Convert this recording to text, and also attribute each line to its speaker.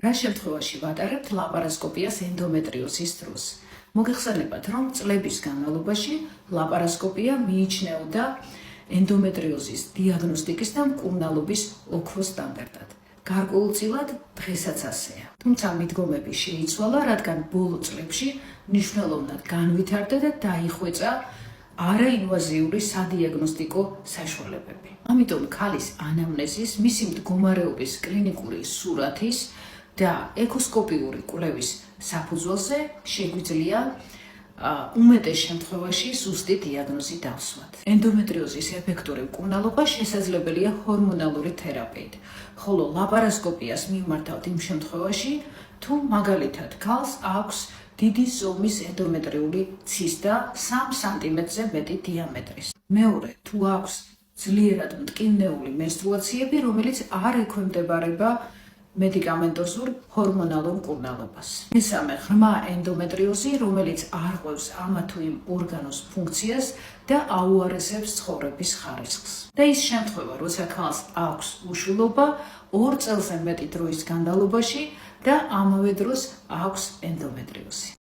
Speaker 1: რა შემთხვევაში ვატარებთ ლაპარასკოპიას ენდომეტრიოზის დროს? მოგეხსენებათ, რომ წლების განმავლობაში ლაპარასკოპია მიიჩნეოდა ენდომეტრიოზის დიაგნოსტიკის და მკურნალობის ოქროს სტანდარტად. გარკვეულწილად დღესაც ასეა. თუმცა მიდგომები შეიცვალა, რადგან ბოლო წლებში მნიშვნელოვნად განვითარდა და დაიხვეწა არაინვაზიური სადიაგნოსტიკო საშუალებები. ამიტომ ქალის ანამნეზის, მისი მდგომარეობის კლინიკური სურათის და ეკოსკოპიური კვლევის საფუძველზე შეგვიძლია უმეტეს შემთხვევაში ზუსტი დიაგნოზი დავსვათ. ენდომეტრიოზის ეფექტური მკურნალობა შესაძლებელია ჰორმონალური თერაპიით, ხოლო ლაპარასკოპიას მივმართავთ იმ შემთხვევაში, თუ მაგალითად ქალს აქვს დიდი ზომის ენდომეტრიული ცისტა 3 სანტიმეტრზე მეტი დიამეტრის. მეორე, თუ აქვს ძლიერად მტკივნეული მენსტრუაციები, რომელიც არ ექვემდებარება მედიკამენტოზურ ჰორმონალურ მკურნალობას. მესამე, ღრმა ენდომეტრიოზი, რომელიც არღვევს ამა თუ იმ ორგანოს ფუნქციას და აუარესებს ცხოვრების ხარისხს. და ის შემთხვევა, როცა ქალს აქვს უშვილობა 2 წელზე მეტი დროის განმავლობაში და ამავე დროს აქვს ენდომეტრიოზი.